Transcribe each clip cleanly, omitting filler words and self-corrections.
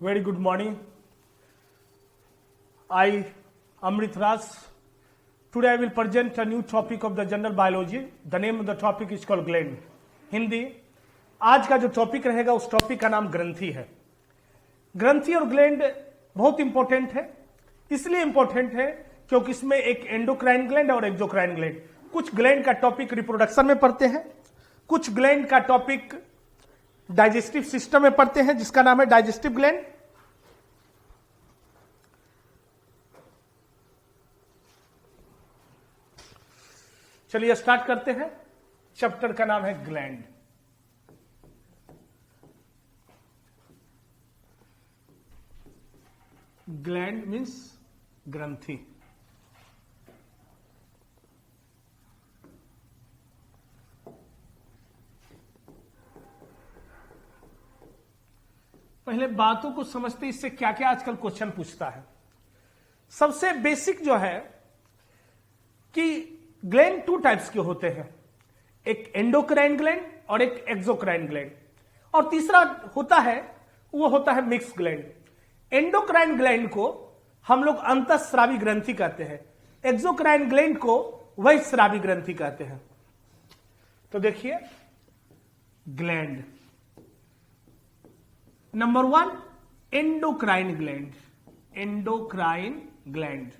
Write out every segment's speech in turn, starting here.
Very good morning. I, Amrit Raj. Today I will present a new topic of the general biology. The name of the topic is called gland. Hindi. आज का जो topic रहेगा उस topic का नाम ग्रंथि है. ग्रंथि और ग्लैंड बहुत इंपॉर्टेंट है. इसलिए इंपॉर्टेंट है क्योंकि इसमें एक एंडोक्राइन ग्लैंड और एक्सोक्राइन ग्लैंड. कुछ ग्लैंड का टॉपिक रिप्रोडक्शन में पढ़ते हैं, कुछ ग्लैंड का टॉपिक डाइजेस्टिव सिस्टम में पढ़ते हैं जिसका नाम है डाइजेस्टिव ग्लैंड. चलिए स्टार्ट करते हैं. चैप्टर का नाम है ग्लैंड. ग्लैंड मीन्स ग्रंथि. पहले बातों को समझते इससे क्या क्या आजकल क्वेश्चन पूछता है. सबसे बेसिक जो है कि ग्लैंड टू टाइप्स के होते हैं, एक एंडोक्राइन ग्लैंड और एक एक्सोक्राइन ग्लैंड, और तीसरा होता है वो होता है मिक्स ग्लैंड. एंडोक्राइन ग्लैंड को हम लोग अंतःस्रावी ग्रंथि कहते हैं, एक्सोक्राइन ग्लैंड को बहिःस्रावी ग्रंथि कहते हैं. तो देखिए gland number 1 endocrine gland. Endocrine gland.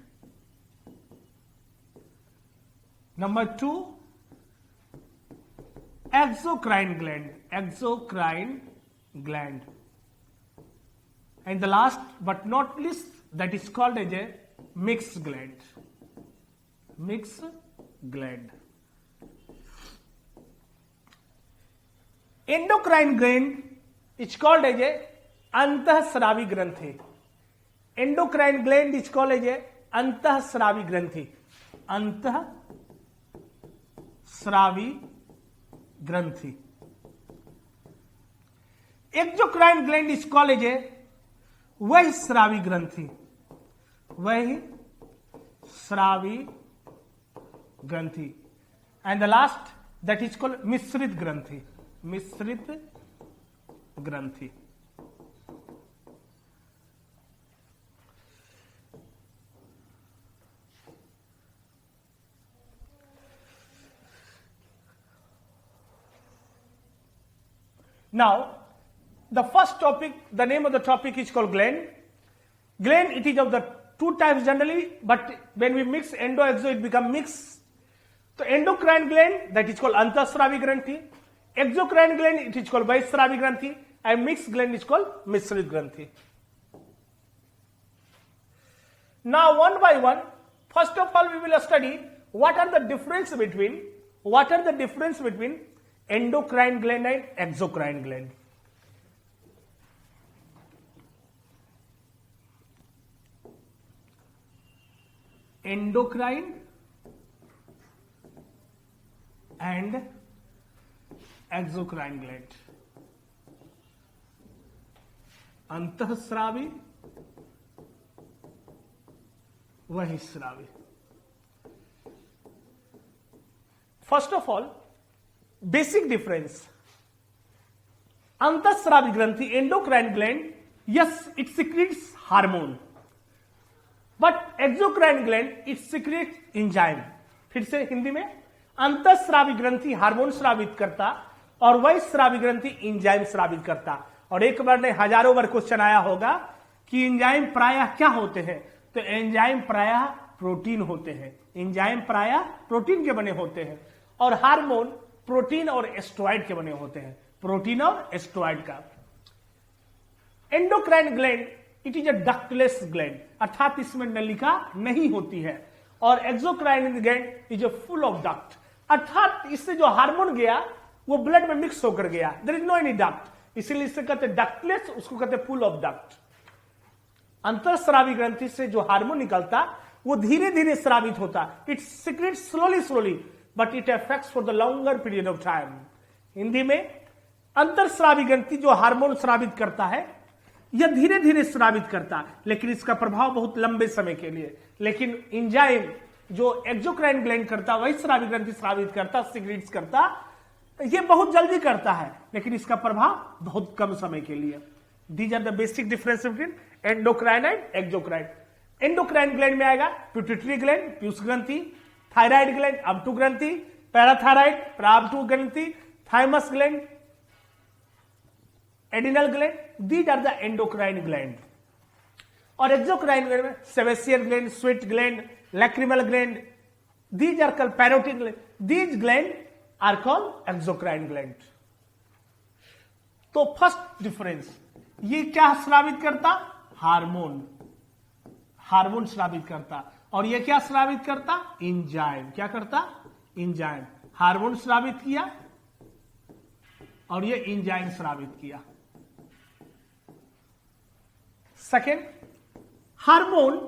Number 2 exocrine gland. Exocrine gland. And the last but not least, that is called as a mixed gland. Mixed gland. Endocrine gland is called as a antahsravi granthi. Endocrine gland is called as a antahsravi granthi. Antahsravi granthi. Exocrine gland is called as a वही स्रावी ग्रंथि. वही स्रावी ग्रंथि. And the last that is called मिश्रित ग्रंथि. मिश्रित ग्रंथि. Now the first topic, the name of the topic is called gland. Gland, it is of the two types generally, but when we mix endo exo it become mixed. So endocrine gland, that is called antahsravi granthi. Exocrine gland, it is called bihysravi granthi, and mixed gland is called mishrit granthi. Now one by one, first of all we will study what are the difference between endocrine gland and exocrine gland. Endocrine and exocrine gland. अंतःस्रावी बहिःस्रावी. First of all basic difference. अंतःस्रावी ग्रंथि endocrine gland, yes it secretes hormone, but exocrine gland it secrete enzyme. फिर से हिंदी में, अंतःस्रावी ग्रंथि hormone स्रावित करता और बहिःस्रावी ग्रंथि एंजाइम स्रावित करता. और एक बार नहीं हजारों बार क्वेश्चन आया होगा कि एंजाइम प्रायः क्या होते हैं. तो एंजाइम प्रायः प्रोटीन होते हैं. एंजाइम प्रायः प्रोटीन के बने होते हैं और हार्मोन प्रोटीन और एस्ट्रॉइड के बने होते हैं. प्रोटीन और एस्ट्रॉइड का. Endocrine gland it is a ductless gland, अर्थात इसमें नलिका नहीं होती है. और exocrine gland is a full of duct, अर्थात इससे जो हार्मोन गया वो ब्लड में मिक्स होकर गया. There is no any duct, इसीलिए इसे कहते हैं डक्टलेस, उसको कहते हैं फुल ऑफ डक्ट. अंतःस्रावी ग्रंथि से जो हार्मोन निकलता वो धीरे धीरे स्रावित होता. It secrets slowly but it affects for the longer period of time. Hindi में अंतःस्रावी ग्रंथि जो हार्मोन स्रावित करता है यह धीरे धीरे स्रावित करता, लेकिन इसका प्रभाव बहुत लंबे समय के लिए. लेकिन एंजाइम जो एक्सोक्राइन ग्लैंड करता, वही स्रावी ग्रंथि स्रावित करता, सिक्रीट्स करता, ये बहुत जल्दी करता है, लेकिन इसका प्रभाव बहुत कम समय के लिए. These are the basic difference between endocrine and exocrine. Endocrine gland में आएगा पिट्यूटरी ग्लैंड, पीयूष ग्रंथि, थायराइड ग्लैंड, अम्पटू ग्रंथि, पैराथायराइड, प्राअम्पटू ग्रंथि, thymus gland, adrenal gland, these are the endocrine gland. और एक्सोक्राइन ग्लैंड में sebaceous gland, sweat gland, lacrimal gland, these are called parotid gland, these gland are called exocrine gland. तो first difference, ये क्या स्रावित करता? Hormone, hormone स्रावित करता। और ये क्या स्रावित करता? एंजाइम। क्या करता? एंजाइम। हार्मोन स्रावित किया और ये एंजाइम स्रावित किया। सेकेंड, हार्मोन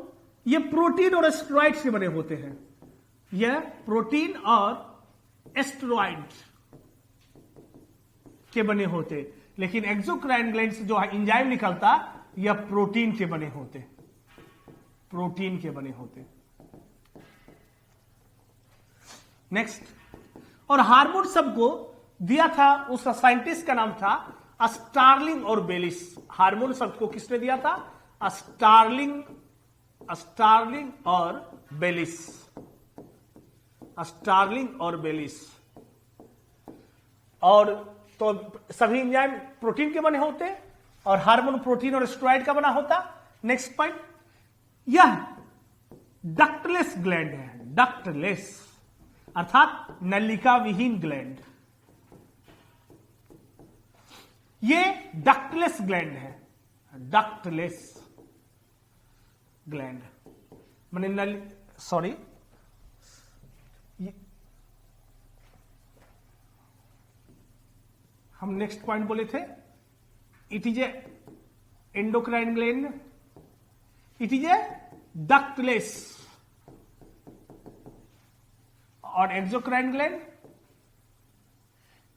ये प्रोटीन और एस्टेरॉइड से बने होते हैं। यह प्रोटीन और एस्टेरॉइड के बने होते, लेकिन एक्सोक्राइन ग्लैंड से जो एंजाइम निकलता यह प्रोटीन के बने होते, प्रोटीन के बने होते। नेक्स्ट, और हार्मोन सबको दिया था, उस साइंटिस्ट का नाम था स्टार्लिंग और बेलिस। हार्मोन शब्द को किसने दिया था? स्टार्लिंग और बेलिस, स्टार्लिंग और बेलिस। और तो सभी एंजाइम प्रोटीन के बने होते और हार्मोन प्रोटीन और स्टेरॉइड का बना होता। नेक्स्ट पॉइंट, यह डक्टलेस ग्लैंड है, डक्टलेस अर्थात नलिका विहीन ग्लैंड। ये डक्टलेस ग्लैंड है, डक्टलेस ग्लैंड माने सॉरी, हम नेक्स्ट पॉइंट बोले थे, it is a endocrine gland, it is a ductless. और exocrine gland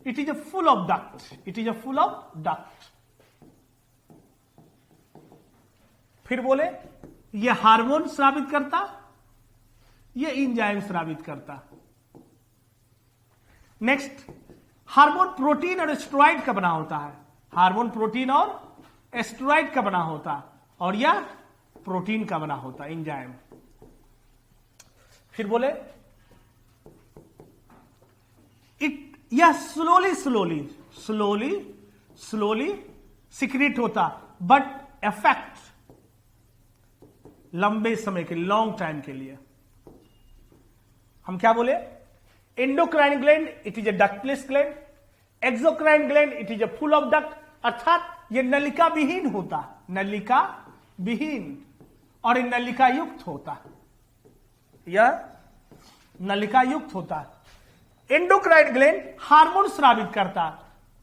it is a full of duct, it is a full of duct. फिर बोले ये हार्मोन स्रावित करता, ये एंजाइम स्रावित करता। नेक्स्ट, हार्मोन प्रोटीन और एस्टेरॉइड का बना होता है, हार्मोन प्रोटीन और एस्टेरॉइड का बना होता, और यह प्रोटीन का बना होता, एंजाइम। फिर बोले यह स्लोली सिक्रीट होता, बट इफेक्ट लंबे समय के, लॉन्ग टाइम के लिए। हम क्या बोले? Endocrine gland it is a ductless gland, exocrine gland it is a full of duct, अर्थात यह नलिका विहीन होता, नलिका विहीन, और नलिका युक्त होता, यह नलिका युक्त होता। एंडोक्राइन ग्लैंड हार्मोन स्रावित करता,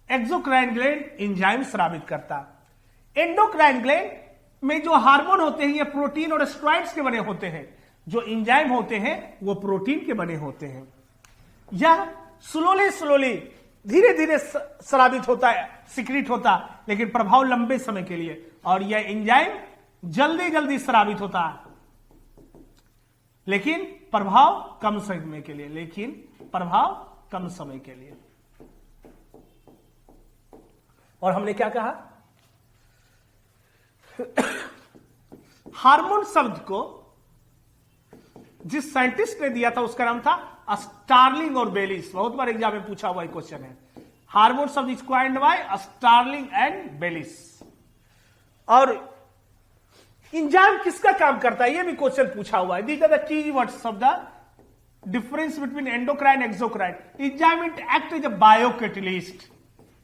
एक्सोक्राइन ग्लैंड एंजाइम स्रावित करता। एंडोक्राइन ग्लैंड में जो हार्मोन होते हैं ये प्रोटीन और स्टेरॉइड्स के बने होते हैं, जो एंजाइम होते हैं वो प्रोटीन के बने होते हैं। यह स्लोली धीरे धीरे स्रावित होता है, सिक्रीट होता, लेकिन प्रभाव लंबे समय के लिए, और यह एंजाइम जल्दी स्रावित होता है, लेकिन प्रभाव कम समय के लिए, लेकिन प्रभाव कम समय के लिए। और हमने क्या कहा? हार्मोन शब्द को जिस साइंटिस्ट ने दिया था उसका नाम था स्टार्लिंग और बेलिस। बहुत बार एग्जाम में पूछा हुआ क्वेश्चन है। हार्मोन शब्द is coined by Starling and Bayliss. और एंजाइम किसका काम करता है, यह भी क्वेश्चन पूछा हुआ है। These are the key words of the difference between endocrine exocrine. Enzyme it act as a biocatalyst,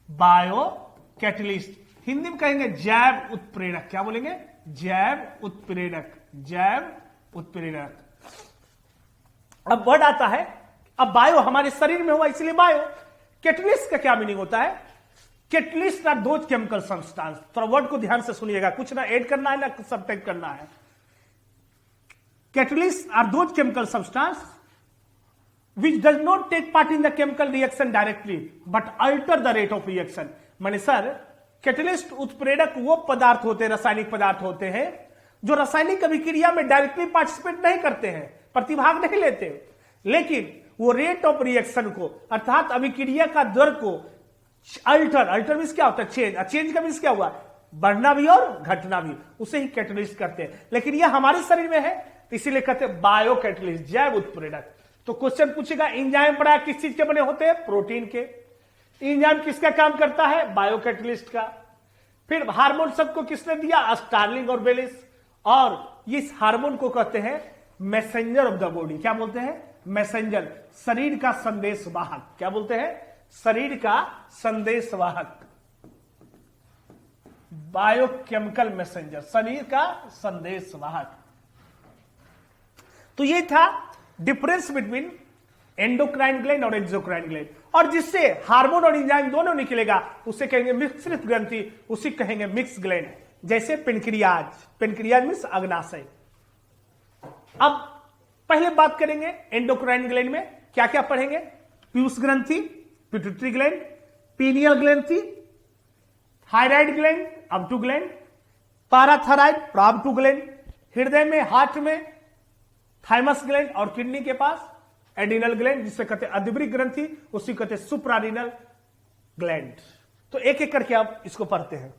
biocatalyst, Hindi में कहेंगे जैव उत्प्रेरक। क्या बोलेंगे? जैव उत्प्रेरक, जैव उत्प्रेरक। अब वर्ड आता है, अब बायो हमारे शरीर में हुआ इसलिए बायो। कैटलिस्ट का क्या मीनिंग होता है? Catalyst are those chemical substance. थोड़ा वर्ड को ध्यान से सुनिएगा, कुछ ना ऐड करना है ना सब टाइप करना है। Catalyst are those chemical substance which does not take part in the chemical reaction directly but alter the rate of reaction। माने सर, कैटलिस्ट उत्प्रेरक वो पदार्थ होते हैं, रासायनिक पदार्थ होते हैं जो रासायनिक अभिक्रिया में डायरेक्टली पार्टिसिपेट नहीं करते हैं, प्रतिभाग नहीं लेते, लेकिन वो रेट ऑफ रिएक्शन को अर्थात अभिक्रिया का दर को अल्टर मींस क्या होता है? चेंज। चेंज का मींस क्या हुआ? बढ़ना भी और घटना भी, उसे ही कैटलिस्ट करते हैं। लेकिन यह हमारे शरीर में है तो इसीलिए कहते हैं बायो कैटलिस्ट, जैव उत्प्रेरक। तो क्वेश्चन पूछेगा एंजाइम पढ़ा किस चीज के बने होते हैं? प्रोटीन के। एंजाइम किसका काम करता है? बायो कैटलिस्ट का। फिर हार्मोन सबको किसने दिया? स्टार्लिंग और बेलिस। और इस हार्मोन को कहते हैं मैसेंजर ऑफ द बॉडी। क्या बोलते हैं? मैसेंजर, शरीर का संदेशवाहक। क्या बोलते हैं? शरीर का संदेशवाहक, बायोकेमिकल मैसेंजर, शरीर का संदेशवाहक। तो ये था डिफरेंस बिटवीन एंडोक्राइन ग्लैंड और एक्सोक्राइन ग्लैंड। और जिससे हार्मोन और एंजाइम दोनों निकलेगा उसे कहेंगे मिश्रित ग्रंथि, उसी कहेंगे मिक्स ग्लैंड। जैसे पेनक्रियाज, पेनक्रियाज मीन्स अग्नाशय। अब पहले बात करेंगे एंडोक्राइन ग्लैंड में क्या क्या पढ़ेंगे? पीयूष ग्रंथि, पिट्यूटरी ग्लैंड, पीनियल ग्रंथि, थायराइड ग्लैंड, अबटू ग्लैंड, पाराथायराइड, प्राबटू ग्लैंड, हृदय में, हार्ट में थाइमस ग्लैंड, और किडनी के पास एडिनल ग्लैंड, जिसे कहते हैं अद्विक ग्रंथि, उसी कहते हैं सुप्रारिनल ग्लैंड। तो एक एक करके आप इसको पढ़ते हैं।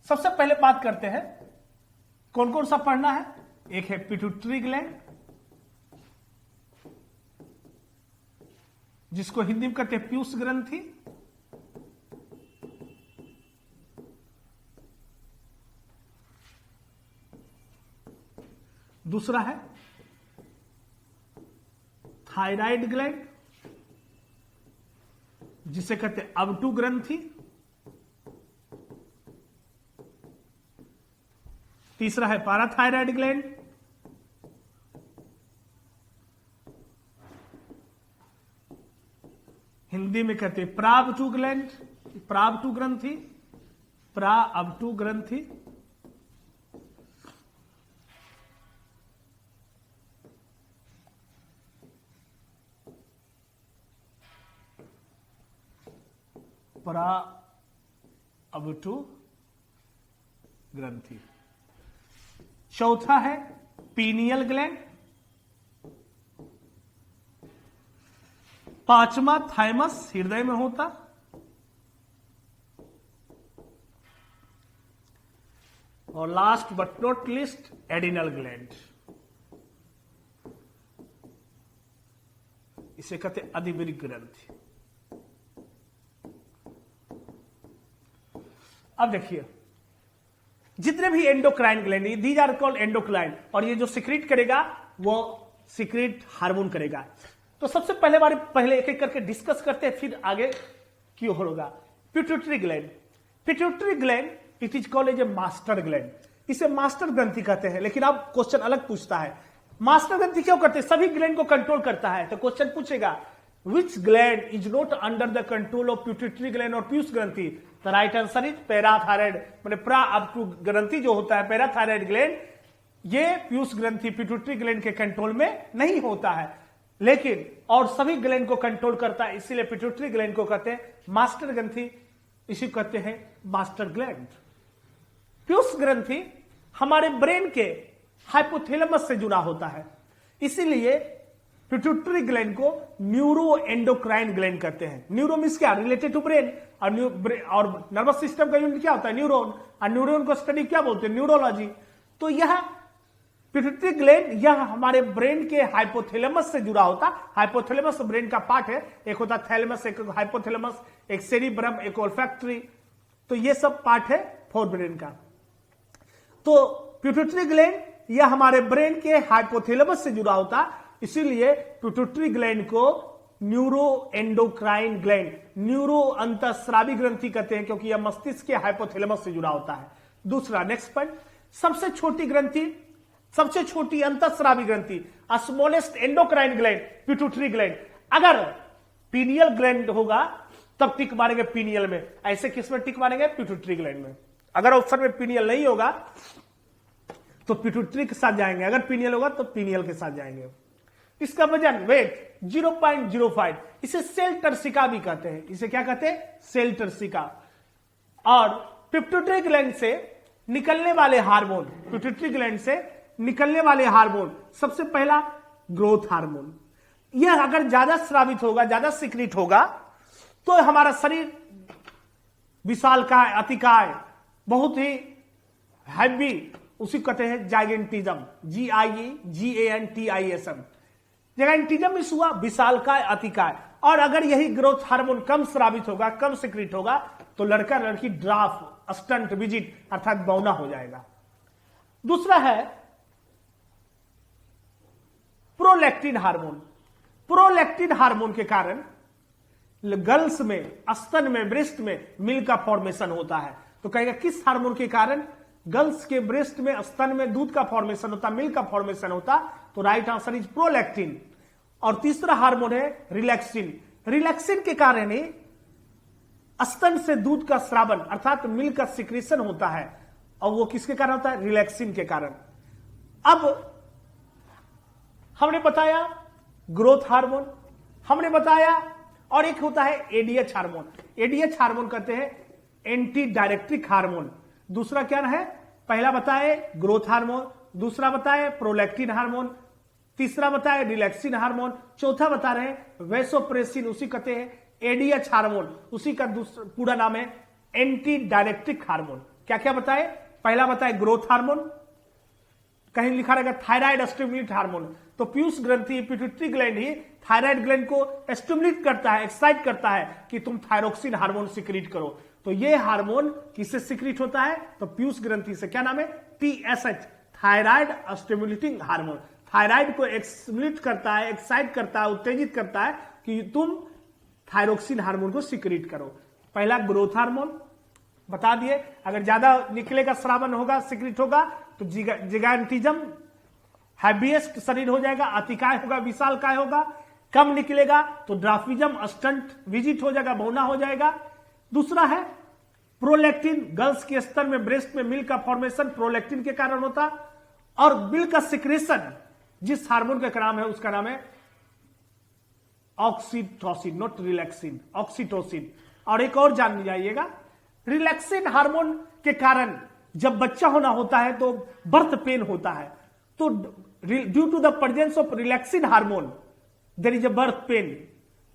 सबसे पहले बात करते हैं कौन कौन सा पढ़ना है। एक है पिट्यूटरी ग्लैंड, जिसको हिंदी में कहते हैं पीयूष ग्रंथि। दूसरा है थायराइड ग्लैंड, जिसे कहते हैं अबटू ग्रंथि। तीसरा है पाराथायराइड ग्लैंड। हिंदी में कहते हैं प्राबटू ग्लैंड, प्राबटू ग्रंथि, प्राबटू ग्रंथि। प्राबटू ग्रंथि। चौथा है पीनियल ग्लैंड। पांचवा थाइमस, हृदय में होता। और last but not least adrenal gland, इसे कहते हैं अदिवृक्क ग्रंथि। अब देखिए जितने भी endocrine gland, these are called endocrine, और ये जो सिक्रीट करेगा वो सिक्रीट हार्मोन करेगा। तो सबसे पहले एक एक करके डिस्कस करते हैं, फिर आगे क्यों होगा। Pituitary gland, pituitary gland it is called a master gland, इसे मास्टर ग्रंथि कहते हैं। लेकिन अब क्वेश्चन अलग पूछता है, मास्टर ग्रंथि क्यों करते हैं? सभी ग्लैंड को कंट्रोल करता है। तो क्वेश्चन पूछेगा विच gland is not under the control of pituitary gland और पीयूष ग्रंथि? तो राइट आंसर इज पैराथायराइड, मैंने प्राबटू ग्रंथि जो होता है पैराथायराइड ग्लैंड, ये पीयूष ग्रंथि पिट्यूटरी ग्लैंड के कंट्रोल में नहीं होता है, लेकिन और सभी ग्लैंड को कंट्रोल करता है। इसीलिए पिट्यूटरी ग्लैंड को कहते हैं मास्टर ग्रंथि, इसी कहते हैं मास्टर ग्लैंड। पीयूष ग्रंथि हमारे ब्रेन के हाइपोथैलेमस से जुड़ा होता है, इसीलिए पिट्यूटरी ग्लैंड को न्यूरो एंडोक्राइन ग्लैंड कहते हैं। न्यूरो मींस क्या? रिलेटेड टू ब्रेन, और नर्वस सिस्टम का यूनिट क्या होता है? न्यूरॉन, और न्यूरॉन को स्टडी क्या बोलते हैं? न्यूरोलॉजी। तो यह पिट्यूटरी ग्लैंड यह हमारे ब्रेन के हाइपोथैलेमस से जुड़ा होता। हाइपोथैलेमस ब्रेन का पार्ट है, एक होता थैलेमस, एक हाइपोथैलेमस, एक सेरिब्रम, एक ओल्फैक्टरी। तो ये सब पार्ट है फोर ब्रेन का। तो पिट्यूटरी ग्लैंड यह हमारे ब्रेन के हाइपोथैलेमस से जुड़ा होता, इसीलिए पिट्यूटरी ग्लैंड को न्यूरो एंडोक्राइन ग्लैंड, न्यूरो अंतःस्रावी ग्रंथि कहते हैं, क्योंकि यह मस्तिष्क के हाइपोथैलेमस से जुड़ा होता है। दूसरा नेक्स्ट पॉइंट, सबसे छोटी ग्रंथि, सबसे छोटी अंतःस्रावी ग्रंथि, smallest endocrine gland pituitary gland. अगर पीनियल ग्लैंड होगा तब टिक मारेंगे पीनियल में, ऐसे किस में टिक मारेंगे? पिट्यूटरी ग्लैंड में। अगर ऑप्शन में पीनियल नहीं होगा तो पिट्यूटरी के साथ जाएंगे, अगर पीनियल होगा तो पीनियल के साथ जाएंगे। इसका वजन वेट 0.05, इसे सेल टर्सिका भी कहते हैं। इसे क्या कहते हैं? Sella turcica. और पिट्यूटरी ग्लैंड से निकलने वाले हार्मोन, पिट्यूटरी ग्लैंड से निकलने वाले हार्मोन, सबसे पहला ग्रोथ हार्मोन। यह अगर ज्यादा स्रावित होगा, ज्यादा सिक्रीट होगा, तो हमारा शरीर विशालकाय, अतिकाय, बहुत ही हैवी, उसी कहते हैं जाइगेंटिज्म, GIEGANTISM। जाइगेंटिज्म इस हुआ विशालकाय, अतिकाय। और अगर यही ग्रोथ हार्मोन कम स्रावित होगा, कम सिक्रीट होगा, तो लड़का लड़की ड्राफ, स्टंट, विजिट अर्थात बौना हो जाएगा। दूसरा है प्रोलैक्टिन हार्मोन। प्रोलैक्टिन हार्मोन के कारण गर्ल्स में, स्तन में, ब्रेस्ट में मिल्क का फॉर्मेशन होता है। तो कहेगा किस हार्मोन के कारण गर्ल्स के ब्रेस्ट में, स्तन में दूध का फॉर्मेशन होता, मिल्क का फॉर्मेशन होता? तो राइट आंसर इज प्रोलैक्टिन। और तीसरा हार्मोन है रिलैक्सिन। रिलैक्सिन के कारण ही स्तन से दूध का स्रावन अर्थात मिल्क का सिक्रेशन होता है। और वो किसके कारण होता है? रिलैक्सिन के कारण। अब हमने बताया ग्रोथ हार्मोन, हमने बताया, और एक होता है एडीएच हार्मोन। एडीएच हार्मोन कहते हैं एंटी डायरेक्टिक हार्मोन। दूसरा क्या है? पहला बताए ग्रोथ हार्मोन, दूसरा बताए प्रोलैक्टिन हार्मोन, तीसरा बताए रिलैक्सिन हार्मोन, चौथा बता रहे हैं वैसोप्रेसिन, उसी कहते हैं एडीएच हार्मोन, उसी का पूरा नाम है एंटी डायरेक्टिक हार्मोन। क्या क्या बताए? पहला बताए ग्रोथ हार्मोन, कहीं लिखा रहेगा थायराइड स्टिमुलेट हार्मोन। तो पीयूष ग्रंथि, पिट्यूटरी ग्लैंड ही थायराइड ग्लैंड को स्टिमुलेट करता है, एक्साइट करता है कि तुम थायरोक्सिन हार्मोन सिक्रीट करो। तो ये हार्मोन किससे सिक्रीट होता है? तो पीयूष ग्रंथि से। क्या नाम है? TSH, thyroid stimulating hormone. Thyroid को स्टिमुलेट करता है, एक्साइट करता है, उत्तेजित करता है कि तुम थायरोक्सिन हार्मोन को सिक्रीट करो। पहला ग्रोथ हार्मोन बता दिए, अगर ज्यादा निकलेगा, श्रावण होगा, सिक्रीट होगा तो जिगांटिज्म, हैवीएस्ट शरीर हो जाएगा, अतिकाय होगा, विशालकाय होगा। कम निकलेगा तो ड्राफिज्म, स्टंट, विजिट हो जाएगा, बौना हो जाएगा। दूसरा है प्रोलैक्टिन, गर्ल्स के स्तर में, ब्रेस्ट में मिल्क का फॉर्मेशन प्रोलैक्टिन के कारण होता। और मिल्क का सिक्रेशन जिस हार्मोन का नाम है उसका नाम है ऑक्सीटोसिन, नॉट रिलैक्सिन, ऑक्सीटोसिन। और एक और जान जाइएगा, रिलैक्सिन हार्मोन के कारण जब बच्चा होना होता है तो बर्थ पेन होता है। तो due to the presence of relaxin hormone there is a birth pain.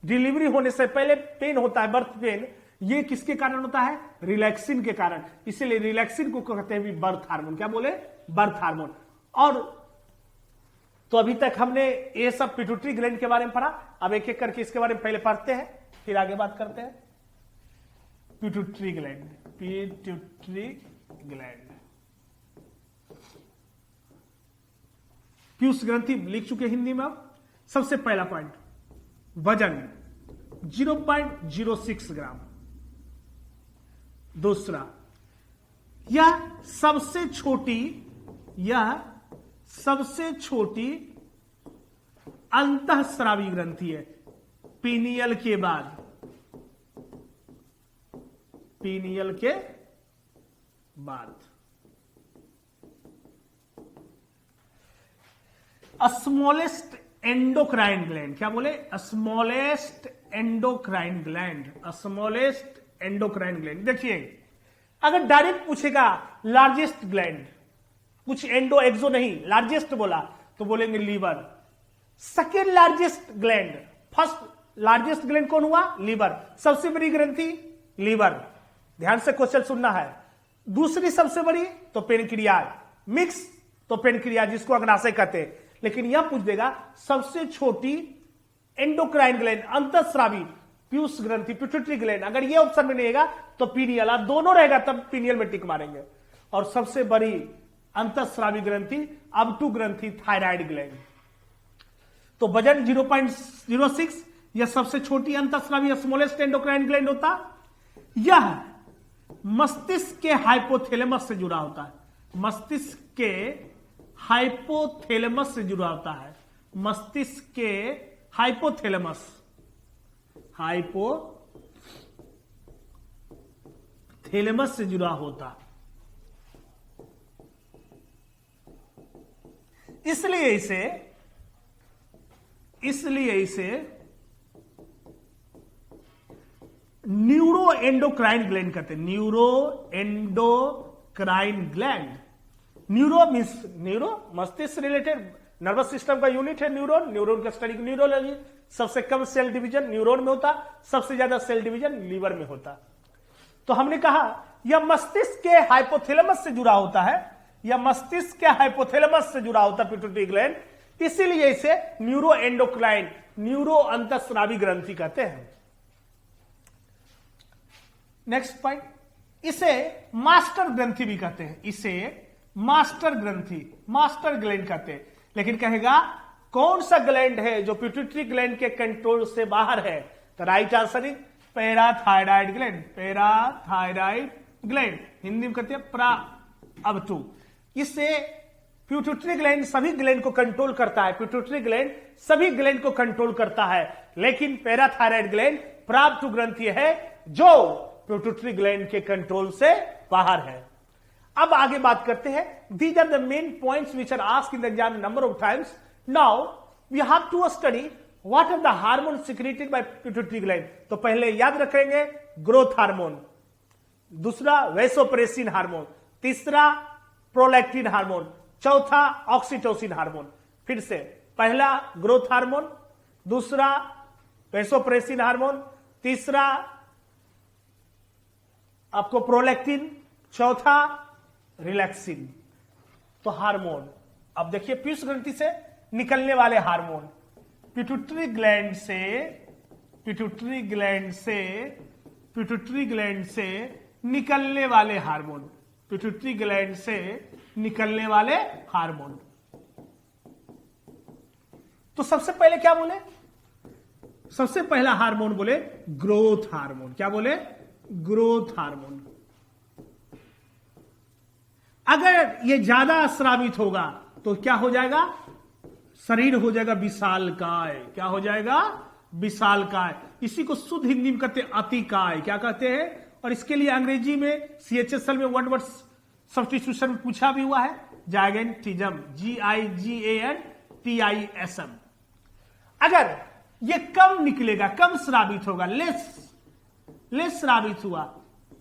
Delivery होने से पहले पेन होता है, बर्थ पेन। ये किसके कारण होता है? रिलैक्सिन के कारण। इसीलिए रिलैक्सिन को कहते हैं बर्थ हार्मोन। क्या बोले? Birth hormone. और तो अभी तक हमने ये सब पिट्यूटरी ग्लैंड के बारे में पढ़ा। अब एक एक करके इसके बारे में पहले पढ़ते हैं, फिर आगे बात करते हैं। Pituitary gland, pituitary gland, Piyush ग्रंथि लिख चुके हिंदी में। अब सबसे पहला पॉइंट, वजन 0.06 ग्राम। दूसरा, यह सबसे छोटी अंतःस्रावी ग्रंथि है पीनियल के बाद। पीनियल के बाद स्मॉलेस्ट एंडोक्राइन ग्लैंड। क्या बोले? Smallest endocrine gland, smallest endocrine gland. देखिए, अगर डायरेक्ट पूछेगा लार्जेस्ट ग्लैंड, कुछ एंडो एक्सो नहीं, लार्जेस्ट बोला तो बोलेंगे liver. Second largest gland, first largest gland कौन हुआ? लीवर। सबसे बड़ी ग्रंथि लीवर, ध्यान से क्वेश्चन सुनना है। दूसरी सबसे बड़ी तो पेनक्रियाज, मिक्स तो पेनक्रियाज, जिसको अग्नाशय कहते हैं। लेकिन यह पूछ देगा सबसे छोटी एंडोक्राइन ग्लैंड, अंतःस्रावी, पीयूष ग्रंथि, पिट्यूटरी ग्लैंड। अगर यह ऑप्शन में नहीं रहेगा तो पीनियल, और दोनों रहेगा तब पीनियल में टिक मारेंगे। और सबसे बड़ी अंतःस्रावी ग्रंथि, अबटू ग्रंथि, थायराइड ग्लैंड। तो वजन 0.06, यह सबसे छोटी अंतःस्रावी स्मॉलेस्ट एंडोक्राइन ग्लैंड होता। यह मस्तिष्क के हाइपोथैलेमस से जुड़ा होता है। मस्तिष्क के हाइपोथैलेमस से जुड़ा होता है। मस्तिष्क के हाइपोथैलेमस, हाइपोथैलेमस से जुड़ा होता। इसलिए इसे न्यूरो एंडोक्राइन ग्लैंड कहते हैं। Neuro endocrine gland. Neuro means neuro, मस्तिष्क रिलेटेड नर्वस सिस्टम का यूनिट है न्यूरॉन। न्यूरॉन का स्टडी न्यूरोलॉजी। सबसे कम सेल डिवीजन न्यूरॉन में होता, सबसे ज्यादा सेल डिवीजन लीवर में होता। तो हमने कहा यह मस्तिष्क के हाइपोथैलेमस से जुड़ा होता है, यह मस्तिष्क के हाइपोथैलेमस से जुड़ा होता है पिट्यूटरी ग्लैंड, इसीलिए इसे न्यूरो एंडोक्राइन, न्यूरो अंतःस्रावी ग्रंथि कहते हैं। नेक्स्ट पॉइंट, इसे मास्टर ग्रंथि भी कहते हैं, इसे मास्टर ग्रंथि, मास्टर ग्लैंड कहते हैं। लेकिन कहेगा कौन सा ग्लैंड है जो पिट्यूटरी ग्लैंड के कंट्रोल से बाहर है? तो right answer is parathyroid gland, parathyroid gland, Hindi में कहते हैं अब टू। इससे पिट्यूटरी ग्लैंड सभी ग्लैंड को कंट्रोल करता है, पिट्यूटरी ग्लैंड सभी ग्लैंड को कंट्रोल करता है, लेकिन पैराथायराइड ग्लैंड प्राप्त ग्रंथि है जो पिट्यूटरी ग्लैंड के कंट्रोल से बाहर है। अब आगे बात करते हैं, these are the main points which are asked in the exam number of times. Now we have to study what are the hormone secreted by pituitary gland. तो पहले याद रखेंगे ग्रोथ हार्मोन, दूसरा वैसोप्रेसिन हार्मोन, तीसरा prolactin hormone, चौथा oxytocin hormone. फिर से पहला ग्रोथ हार्मोन, दूसरा वैसोप्रेसिन हार्मोन, तीसरा आपको प्रोलैक्टिन, चौथा रिलैक्सिन। तो हार्मोन, अब देखिए पीयूष ग्रंथि से निकलने वाले हार्मोन, पिट्यूटरी ग्लैंड से पिट्यूटरी ग्लैंड से पिट्यूटरी ग्लैंड से निकलने वाले हार्मोन, पिट्यूटरी ग्लैंड से निकलने वाले हार्मोन। तो सबसे पहले क्या बोले? सबसे पहला हार्मोन बोले ग्रोथ हार्मोन। क्या बोले? Growth hormone. अगर ये ज्यादा स्रावित होगा तो क्या हो जाएगा? शरीर हो जाएगा विशालकाय। क्या हो जाएगा? विशालकाय। इसी को शुद्ध हिंदी में कहते हैं अतिकाय। क्या कहते हैं? और इसके लिए अंग्रेजी में CHSL में वन वर्ड सब्स्टिट्यूशन में पूछा भी हुआ है, जाइगेंटिज्म, GIGANTISM। अगर ये कम निकलेगा, कम स्रावित होगा, लेस स्रावित हुआ,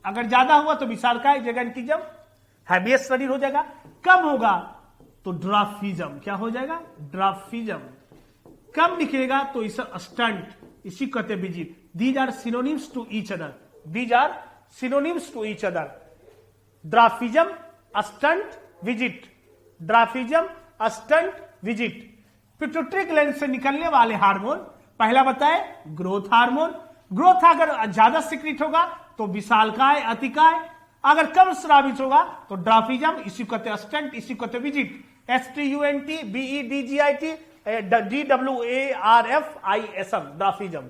अगर ज्यादा हुआ तो विशालकाय जाइगेंटिज्म, हैवियस शरीर हो जाएगा, कम होगा तो ड्राफिज्म। क्या हो जाएगा? ड्राफिज्म। कम निकलेगा तो इसे स्टंट, इसी कहते visit. These are synonyms to each other, these are synonyms to each other. Dwarfism, stunt, visit, dwarfism, stunt, visit. Pituitary gland से निकलने वाले हार्मोन, पहला बताए ग्रोथ हार्मोन। ग्रोथ अगर ज्यादा सिक्रिट होगा तो विशालकाय, अतिकाय, अगर कम स्रावित होगा तो ड्राफिज्म, इसी कहते हैं स्टंट, इसी कहते हैं विजिट। STUNT, BEDGIT, DWARFISM, ड्राफिज्म।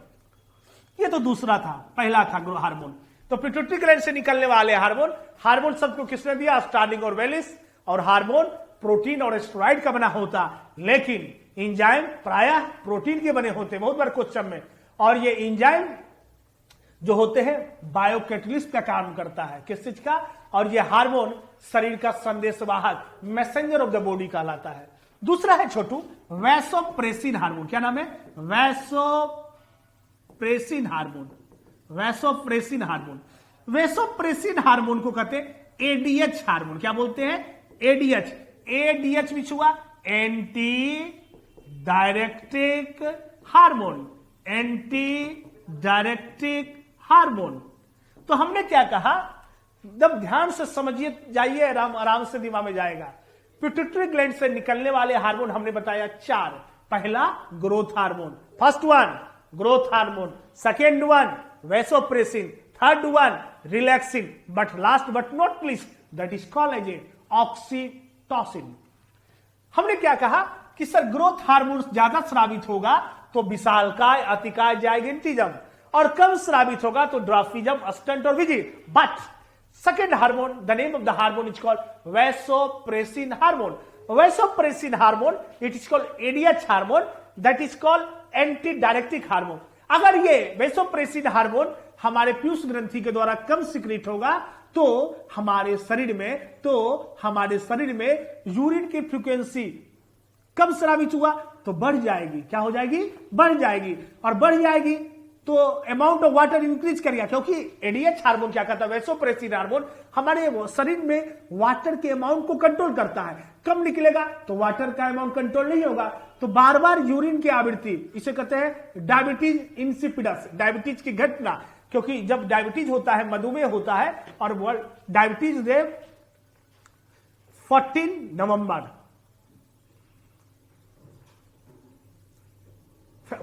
ये तो दूसरा था, पहला था ग्रो हार्मोन। तो पिट्यूटरी ग्लैंड से निकलने वाले हार्मोन, हार्मोन सबको किसने दिया? स्टार्लिंग और वेलिस। और हार्मोन प्रोटीन और स्टेरॉइड का बना होता, लेकिन एंजाइम प्रायः प्रोटीन के बने होते, बहुत बार क्वेश्चन में। और ये एंजाइम जो होते हैं बायोकैटलिस्ट का काम करता है, किस चीज का? और ये हार्मोन शरीर का संदेशवाहक, मैसेंजर ऑफ द बॉडी कहलाता है। दूसरा है छोटू वैसोप्रेसिन हार्मोन। क्या नाम है? Vasopressin hormone, vasopressin hormone. Vasopressin hormone को कहते हैं ADH हार्मोन। क्या बोलते हैं? ADH। ADH विच हुआ anti diuretic hormone, anti diuretic hormone. तो हमने क्या कहा? जब ध्यान से समझिए जाइए, आराम से दिमाग में जाएगा। पिट्यूटरी ग्लैंड से निकलने वाले हार्मोन हमने बताया 4। पहला growth hormone, first one growth hormone, second one vasopressin, third one relaxin, but last but not least that is called as oxytocin. हमने क्या कहा कि सर ग्रोथ हार्मोन ज्यादा स्रावित होगा तो विशालकाय, अतिकाय, जाइगेंटिज्म, और कम स्रावित होगा तो ड्राफिज्म, स्टंट और visit. But second hormone, the name of the hormone is called vasopressin hormone. Vasopressin hormone, it is called ADH hormone, that is called anti diuretic hormone. अगर ये वैसोप्रेसिन हार्मोन हमारे पीयूष ग्रंथि के द्वारा कम सिक्रिट होगा तो हमारे शरीर में यूरिन की फ्रीक्वेंसी कम स्रावित हुआ तो बढ़ जाएगी। क्या हो जाएगी? बढ़ जाएगी। और बढ़ जाएगी तो अमाउंट ऑफ वाटर इंक्रीज करेगा, क्योंकि ADH हार्मोन क्या करता है? वैसोप्रेसिन हार्मोन हमारे शरीर में वाटर के अमाउंट को कंट्रोल करता है। कम निकलेगा तो वाटर का अमाउंट कंट्रोल नहीं होगा, तो बार बार यूरिन की आवृत्ति, इसे कहते हैं डायबिटीज इंसिपिडस, डायबिटीज की घटना। क्योंकि जब डायबिटीज होता है, मधुमेह होता है, और वर्ल्ड डायबिटीज डे 14 नवंबर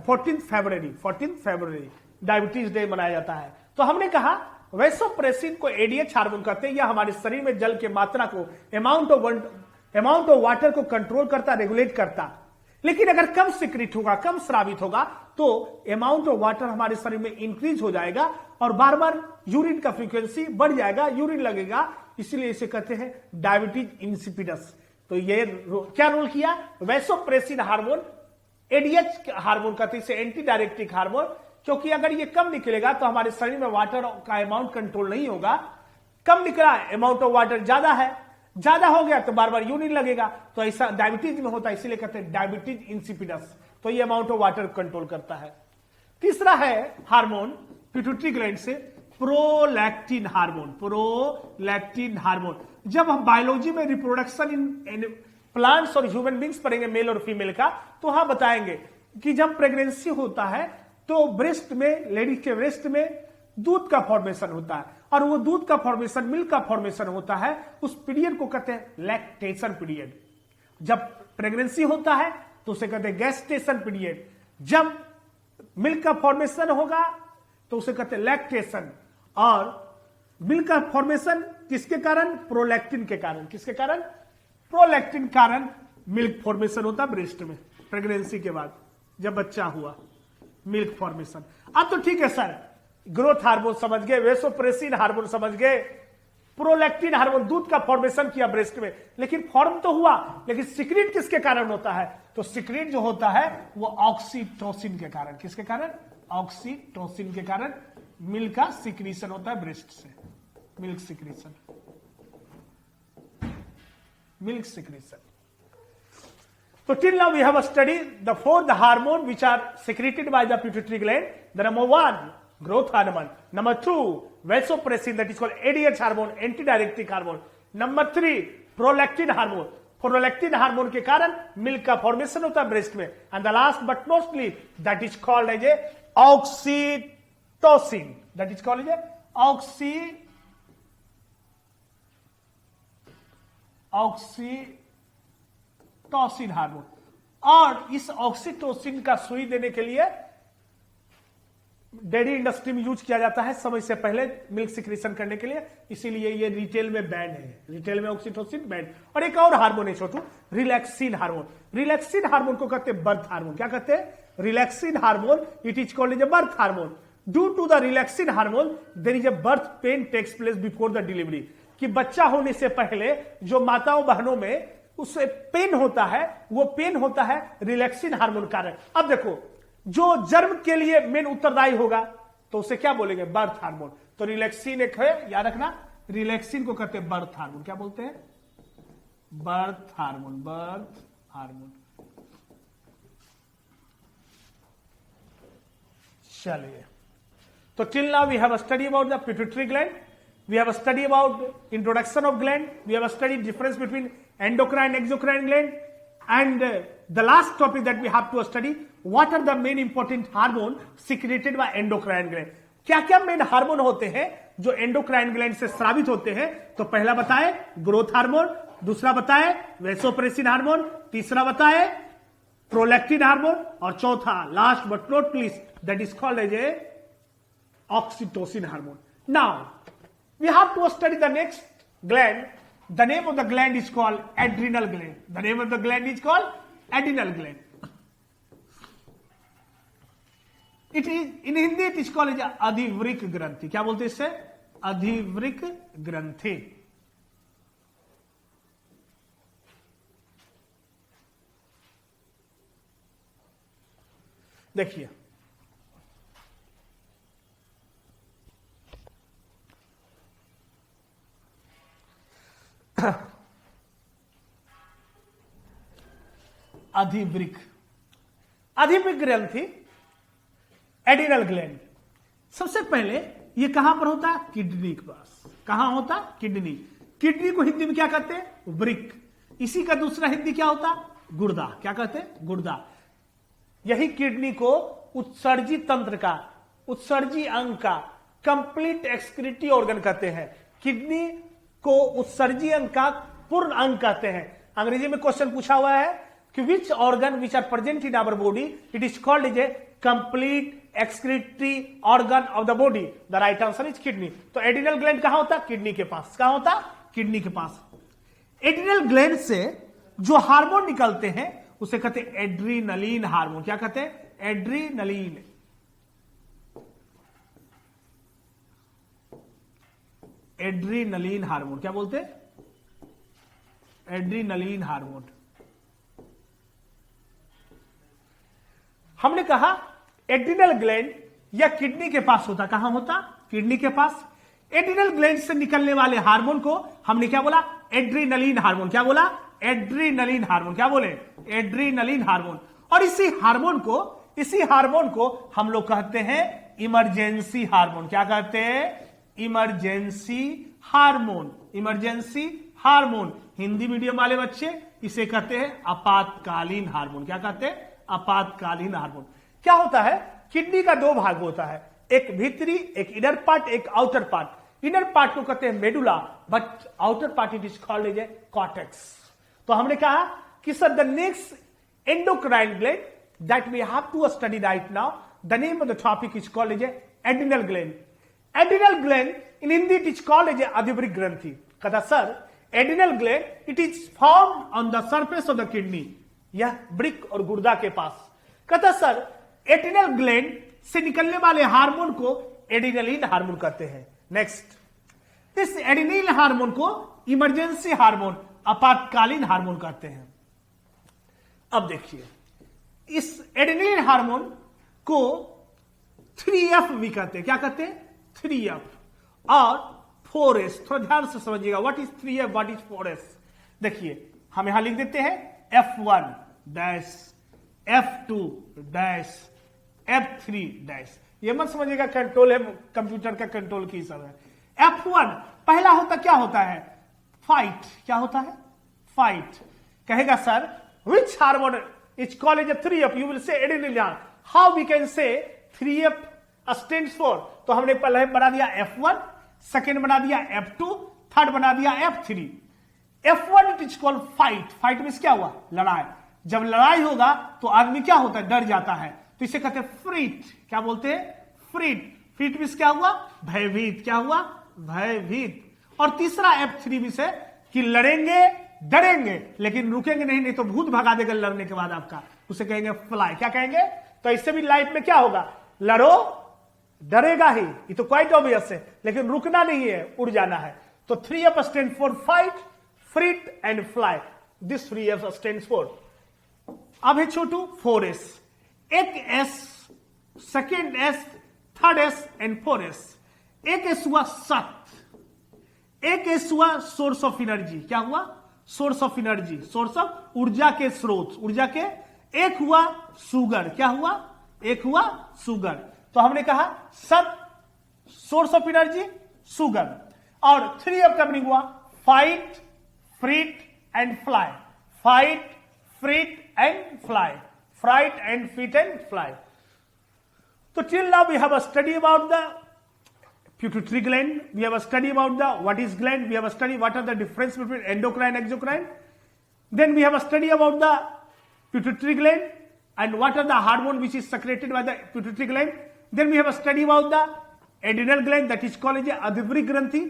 14 फरवरी डायबिटीज डे मनाया जाता है। तो हमने कहा वैसोप्रेसिन को एडीएच हार्मोन कहते हैं। यह हमारे शरीर में जल के मात्रा को, अमाउंट ऑफ वाटर को कंट्रोल करता, रेगुलेट करता। लेकिन अगर कम सिक्रिट होगा, कम स्रावित होगा, तो अमाउंट ऑफ वाटर हमारे शरीर में इंक्रीज हो जाएगा और बार बार यूरिन का फ्रीक्वेंसी बढ़ जाएगा, यूरिन लगेगा, इसलिए इसे कहते हैं डायबिटीज इंसिपिडस। तो ये क्या रोल किया? वैसोप्रेसिन हार्मोन, एडीएच हार्मोन कहते हैं इसे, एंटी डायरेक्टिक हार्मोन, क्योंकि अगर ये कम निकलेगा तो हमारे शरीर में वाटर का अमाउंट कंट्रोल नहीं होगा। कम निकला, अमाउंट ऑफ वाटर ज्यादा है, ज्यादा हो गया तो बार बार यूरिन लगेगा, तो ऐसा डायबिटीज में होता है, इसीलिए कहते हैं डायबिटीज इंसिपिडस। तो ये अमाउंट ऑफ वाटर कंट्रोल करता है। तीसरा है हार्मोन पिट्यूटरी ग्लैंड से प्रोलैक्टिन हार्मोन। प्रोलैक्टिन हार्मोन, जब हम बायोलॉजी में रिप्रोडक्शन इन प्लांट्स और ह्यूमन बींग्स पढ़ेंगे, मेल और फीमेल का, तो वहां बताएंगे कि जब प्रेगनेंसी होता है तो ब्रेस्ट में, लेडीज के ब्रेस्ट में दूध का फॉर्मेशन होता है, और वो दूध का फॉर्मेशन, मिल्क का फॉर्मेशन होता है, उस पीरियड को कहते हैं लैक्टेशन पीरियड। जब प्रेगनेंसी होता है तो उसे कहते हैं गैस्टेशन पीरियड। जब मिल्क का फॉर्मेशन होगा तो उसे कहते हैं लैक्टेशन। और मिल्क का फॉर्मेशन किसके कारण? प्रोलैक्टिन के कारण। किसके कारण? प्रोलैक्टिन कारण मिल्क फॉर्मेशन होता है ब्रेस्ट में प्रेगनेंसी के बाद, जब बच्चा हुआ, मिल्क फॉर्मेशन। अब तो ठीक है सर, ग्रोथ हार्मोन समझ गए, वैसोप्रेसिन हार्मोन समझ गए, प्रोलैक्टिन हार्मोन दूध का फॉर्मेशन किया ब्रेस्ट में, लेकिन फॉर्म तो हुआ, लेकिन सिक्रीट किसके कारण होता है? तो सिक्रीट जो होता है वो ऑक्सीटोसिन के कारण। किसके कारण? ऑक्सीटोसिन के कारण मिल्क का सिक्रीशन होता है ब्रेस्ट से, milk secretion, milk secretion. So till now we have studied the four hormones which are secreted by the pituitary gland. The number 1, growth hormone. Number 2, vasopressin, that is called ADH hormone, antidiuretic hormone. Number 3, prolactin hormone. Prolactin hormone के कारण milk का formation होता है breast में. And the last but not least, that is called as a oxytocin. That is called as a oxytocin hormone. और इस oxytocin का सुई देने के लिए डेयरी इंडस्ट्री में यूज किया जाता है समय से पहले मिल्क सिक्रीशन करने के लिए, इसीलिए ये रिटेल में बैन है. रिटेल में ऑक्सीटोसिन बैन. और एक और हार्मोन है छोटू, रिलैक्सिन हार्मोन. रिलैक्सिन हार्मोन को कहते हैं बर्थ हार्मोन. क्या कहते हैं? Relaxin hormone. It is called as a birth hormone. Due to the relaxin hormone there is a birth pain takes place before the delivery. कि बच्चा होने से पहले जो माताओं बहनों में उससे पेन होता है, वो पेन होता है रिलैक्सिन हार्मोन कारण. अब देखो, जो जन्म के लिए मेन उत्तरदायी होगा तो उसे क्या बोलेंगे? Birth hormone. तो रिलैक्सिन एक है, याद रखना, रिलैक्सिन को कहते हैं बर्थ हार्मोन. क्या बोलते हैं? Birth hormone. Birth hormone. चलिए, तो till now we have study about the pituitary gland. We have studied about introduction of gland. We have studied difference between endocrine and exocrine gland. And the last topic that we have to study, what are the main important hormones secreted by endocrine gland? क्या क्या main hormone होते हैं जो endocrine gland से स्रावित होते हैं? तो पहला बताए ग्रोथ हार्मोन, दूसरा बताए वैसोप्रेसिन हार्मोन, तीसरा बताए प्रोलैक्टिन हार्मोन, और चौथा last but not least that is called as a oxytocin hormone. Now we have to study the next gland. The name of the gland is called adrenal gland. The name of the gland is called adrenal gland. It is in Hindi it is called as adhivrik granthi. क्या बोलते हैं इससे? adhivrik granthi. देखिए, अधिवृक. अधिवृक ग्रंथि, adrenal gland. सबसे पहले ये कहां पर होता? किडनी के पास. कहां होता? किडनी. किडनी को हिंदी में क्या कहते हैं? वृक. इसी का दूसरा हिंदी क्या होता? गुर्दा. क्या कहते हैं? गुर्दा. यही किडनी को उत्सर्जी तंत्र का, उत्सर्जी अंग का कंप्लीट एक्सक्रीटरी ऑर्गन कहते हैं। किडनी को उत्सर्जी अंग का पूर्ण अंग कहते हैं। अंग्रेजी में क्वेश्चन पूछा हुआ है कि which organ which are present in our body it is called is a complete excretory organ of the body. The right answer is kidney. तो एड्रिनल ग्लैंड कहां होता? किडनी के पास। कहां होता? किडनी के पास। एड्रिनल ग्लैंड से जो हार्मोन निकलते हैं उसे कहते हैं एड्रीनलिन हार्मोन। क्या कहते हैं? एड्रीनलिन। एड्रीनलिन हार्मोन क्या बोलते हैं? Adrenaline hormone. हमने कहा एड्रिनल ग्लैंड या किडनी के पास होता। कहां होता? किडनी के पास। एड्रिनल ग्लैंड से निकलने वाले हार्मोन को हमने क्या बोला? Adrenaline hormone. क्या बोला? Adrenaline hormone. क्या बोले? Adrenaline hormone. और इसी हार्मोन को हम लोग कहते हैं इमरजेंसी हार्मोन। क्या कहते हैं? Emergency hormone. Emergency hormone. Hindi medium वाले बच्चे इसे कहते हैं आपातकालीन हार्मोन। क्या कहते हैं? आपातकालीन हार्मोन। क्या होता है? किडनी का दो भाग होता है, एक भीतरी, एक इनर पार्ट, एक आउटर पार्ट। इनर पार्ट को कहते हैं medulla, but outer part it is called as a cortex. तो हमने कहा कि sir the next endocrine gland that we have to study right now, the name of the topic is called as a adrenal gland. Adrenal gland in Hindi it is called as a अधिवृक्क ग्रंथि। कहता sir adrenal gland it is form on the surface of the kidney, यह वृक्क और गुर्दा के पास। कहता sir adrenal gland से निकलने वाले हार्मोन को एड्रिनलिन हार्मोन कहते हैं। नेक्स्ट, इस एड्रिनलिन हार्मोन को इमरजेंसी हार्मोन, आपातकालीन हार्मोन कहते हैं। अब देखिए, इस एड्रिनलिन हार्मोन को 3F भी कहते हैं। क्या कहते हैं? 3F और 4S। थोड़ा ध्यान से समझिएगा, what is 3F, what is 4S। देखिए हम यहां लिख देते हैं F1 dash, F2 dash, F3 dash. ये मत समझिएगा कंट्रोल है, कंप्यूटर का कंट्रोल की सब है। F1 पहला होता, क्या होता है? फाइट। क्या होता है? फाइट। कहेगा sir which hormone is called as 3F, you will say adrenaline. How we can say 3F stands for? तो हमने पहले बना दिया F1, सेकेंड बना दिया F2, थर्ड बना दिया F3। F1 it is called fight. Fight में क्या हुआ? लड़ाई। जब लड़ाई होगा तो आदमी क्या होता है? डर जाता है, तो इसे कहते हैं फ्रीट। क्या बोलते हैं? फ्रीट। फ्रीट में क्या हुआ? भयभीत। क्या हुआ? भयभीत। और तीसरा F3 में से कि लड़ेंगे, डरेंगे, लेकिन रुकेंगे नहीं तो भूत भगा देगा लड़ने के बाद आपका, उसे कहेंगे फ्लाई। क्या कहेंगे? तो इससे भी लाइफ में क्या होगा? लड़ो, डरेगा ही, ये तो क्वाइट ऑब्वियस है, लेकिन रुकना नहीं है, उड़ जाना है। तो 3F stand for fight, fright and fly. This 3F stand for. अब है छोटू 4S। एक S, second S, third S and 4S। एक S हुआ सत, एक S हुआ सोर्स ऑफ एनर्जी। क्या हुआ? Source of energy, source of ऊर्जा के स्रोत, ऊर्जा के। एक हुआ सुगर। क्या हुआ? एक हुआ सुगर। तो हमने कहा सत, सोर्स ऑफ एनर्जी, सुगर। और 3F का मीनिंग हुआ fight, fright and fly. Fight, fright and fly, fright and feet and fly. So till now we have a study about the pituitary gland, we have a study about the what is gland, we have a study what are the difference between endocrine and exocrine, then we have a study about the pituitary gland and what are the hormone which is secreted by the pituitary gland, then we have a study about the adrenal gland that is called as अधिवृक्क ग्रंथि।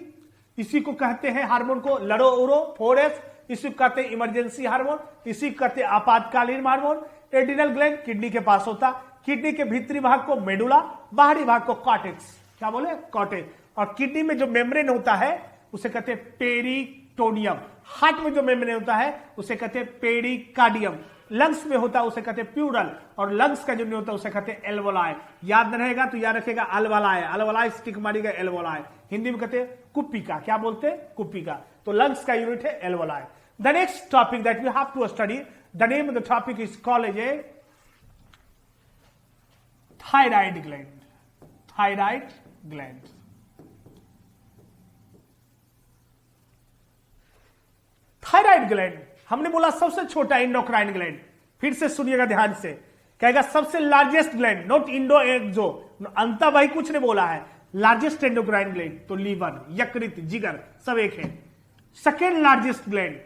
इसी को कहते हैं hormone को लड़ो उड़ो 4S, इसी को कहते हैं इमरजेंसी हार्मोन, इसी को कहते हैं आपातकालीन हार्मोन। एड्रिनल ग्लैंड किडनी के पास होता, किडनी के भीतरी भाग को मेडुला, बाहरी भाग को कॉर्टेक्स। क्या बोले? कॉर्टेक्स। और किडनी में जो मेम्ब्रेन होता है उसे कहते हैं पेरिटोनियम। हार्ट में जो मेम्ब्रेन होता है उसे कहते हैं पेरिकार्डियम। लंग्स में होता है उसे कहते हैं प्यूरल, और लंग्स का जो नहीं होता उसे कहते हैं एल्वोलाई। याद न रहेगा तो याद रखेगा अल्वोलाई, अल्वोलाई स्टिक मारिएगा एल्वोलाई। हिंदी में कहते हैं कुप्पिका। क्या बोलते हैं? कुप्पिका। तो लंग्स का यूनिट है alveoli. The next topic that we have to study, the name of the topic is called as a thyroid gland. Thyroid gland. Thyroid gland हमने बोला सबसे छोटा एंडोक्राइन ग्लैंड। फिर से सुनिएगा ध्यान से, कहेगा सबसे लार्जेस्ट ग्लैंड, नॉट इंडो एक्सो, अंता भाई कुछ नहीं बोला है। लार्जेस्ट एंडोक्राइन ग्लैंड तो लीवर, यकृत, जिगर सब एक है। सेकेंड लार्जेस्ट ग्लैंड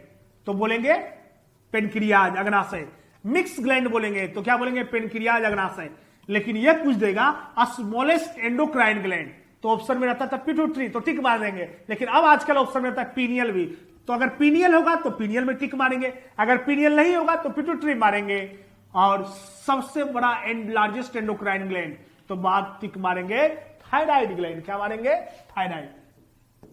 तो बोलेंगे पेनक्रियाज, अग्नाशय। मिक्स ग्लैंड बोलेंगे तो क्या बोलेंगे? पेनक्रियाज, अग्नाशय। लेकिन यह पूछ देगा स्मॉलेस्ट एंडोक्राइन ग्लैंड, तो ऑप्शन में रहता था पिट्यूटरी, तो टिक मार देंगे। लेकिन अब आजकल ऑप्शन में रहता है पीनियल भी, तो अगर पीनियल होगा तो पीनियल में टिक मारेंगे, अगर पीनियल नहीं होगा तो पिट्यूटरी मारेंगे। और सबसे बड़ा लार्जेस्ट एंडोक्राइन ग्लैंड तो बात टिक मारेंगे थायराइड ग्लैंड। क्या मारेंगे? Thyroid.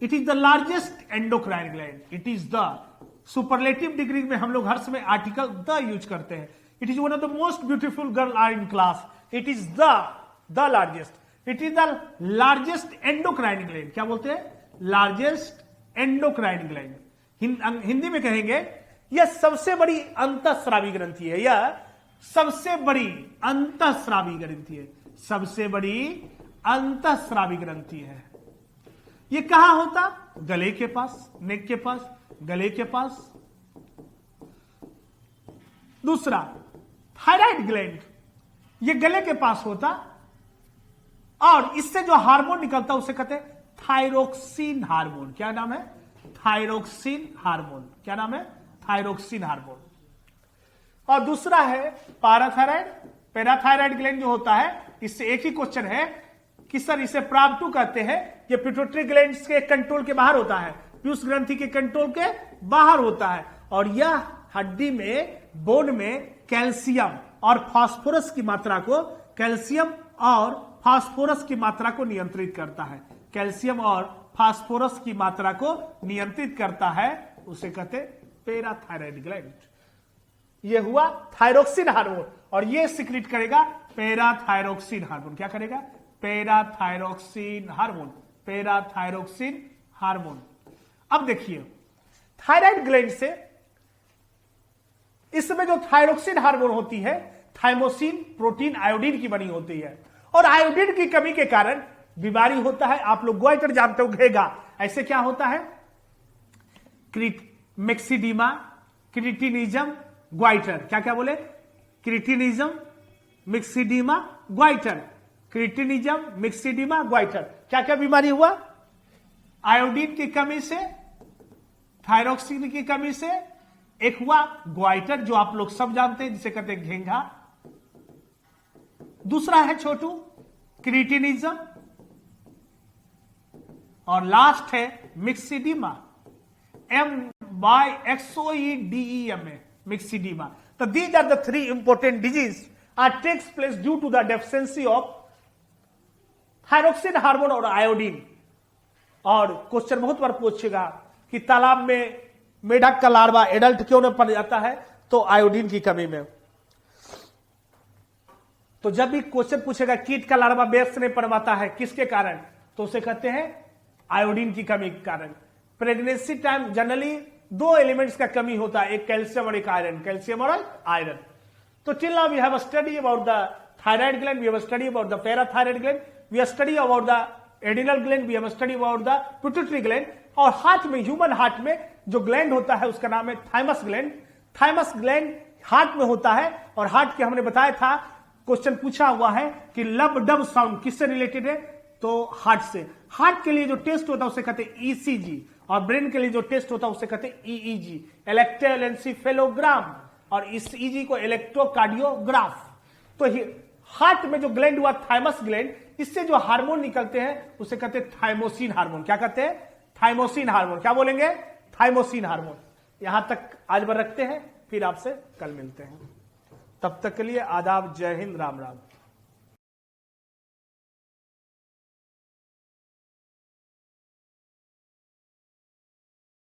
It is the largest endocrine gland, it is the superlative degree में हम लोग हर समय आर्टिकल द यूज करते हैं। It is one of the most beautiful girl are in class, it is the largest, it is the largest endocrine gland. क्या बोलते हैं? Largest endocrine gland. Hindi में कहेंगे यह सबसे बड़ी अंतःस्रावी ग्रंथि है, यह सबसे बड़ी अंतःस्रावी ग्रंथि है, सबसे बड़ी अंतःस्रावी ग्रंथि है। ये कहां होता? गले के पास, नेक के पास, गले के पास। दूसरा थायराइड ग्लैंड, ये गले के पास होता और इससे जो हार्मोन निकलता उसे कहते हैं थायरोक्सिन हार्मोन। क्या नाम है? Thyroxine hormone. क्या नाम है? Thyroxine hormone. और दूसरा है पैराथायराइड। पैराथायराइड ग्लैंड जो होता है, इससे एक ही क्वेश्चन है कि सर इसे प्राव2 कहते हैं, ये पिट्यूटरी ग्लैंड के कंट्रोल के बाहर होता है, पीयूष ग्रंथि के कंट्रोल के बाहर होता है। और यह हड्डी में, बोन में कैल्शियम और फास्फोरस की मात्रा को, कैल्शियम और फास्फोरस की मात्रा को नियंत्रित करता है। कैल्शियम और फास्फोरस की मात्रा को नियंत्रित करता है, उसे कहते पैराथायराइड ग्लैंड। यह हुआ थायरोक्सिन हार्मोन और यह सिक्रीट करेगा पैराथायरोक्सिन हार्मोन। क्या करेगा? पैराथायरोक्सिन हार्मोन, पैराथायरोक्सिन हार्मोन। अब देखिए थायराइड ग्लैंड से इसमें जो थायरोक्सिन हार्मोन होती है, थाइमोसिन प्रोटीन आयोडीन की बनी होती है, और आयोडीन की कमी के कारण बीमारी होता है। आप लोग ग्वाइटर जानते हो, घेगा। ऐसे क्या होता है? Myxedema, cretinism, goitre. क्या क्या बोले? Cretinism, myxedema, goitre. Cretinism, myxedema, goitre. क्या क्या बीमारी हुआ? आयोडीन की कमी से, थायरोक्सिन की कमी से। एक हुआ ग्वाइटर, जो आप लोग सब जानते हैं, जिसे कहते हैं घेंघा। दूसरा है छोटू क्रिटिनिज्म, और लास्ट है मिक्सिडीमा, MYXOEDEMA, मिक्सिडीमा। तो these are the 3 important disease are takes place due to the deficiency of thyroxine hormone और आयोडीन। और क्वेश्चन बहुत बार पूछेगा कि तालाब में मेढक का लार्वा एडल्ट क्यों न पड़ जाता है? तो आयोडीन की कमी में। तो जब भी क्वेश्चन पूछेगा कीट का लार्वा बेस नहीं पड़ पाता है, किसके कारण? तो उसे कहते हैं आयोडीन की कमी के कारण। प्रेगनेंसी टाइम जनरली 2 एलिमेंट्स का कमी होता है, एक कैल्शियम और एक आयरन, कैल्शियम और आयरन। तो till now we have study about the thyroid gland, we have study about the parathyroid gland, we have study about the adrenal gland, we have study about the pituitary gland. और heart में, human heart में जो gland होता है उसका नाम है thymus gland. Thymus gland heart में होता है, और हार्ट के हमने बताया था, क्वेश्चन पूछा हुआ है कि लब डब साउंड किससे रिलेटेड है? तो हार्ट से। हार्ट के लिए जो टेस्ट होता है उसे कहते हैं ईसीजी, और ब्रेन के लिए जो टेस्ट होता है उसे कहते हैं ईईजी, इलेक्ट्रोएन्सेफेलोग्राम, और इस ईजी को इलेक्ट्रोकार्डियोग्राफ। तो हार्ट में जो ग्लैंड हुआ थाइमस ग्लैंड, इससे जो हार्मोन निकलते हैं उसे कहते हैं थाइमोसिन हार्मोन। क्या कहते हैं? Thymosin hormone. क्या बोलेंगे? Thymosin hormone. यहां तक आज भर रखते हैं, फिर आपसे कल मिलते हैं। तब तक के लिए आदाब, जय हिंद, राम राम।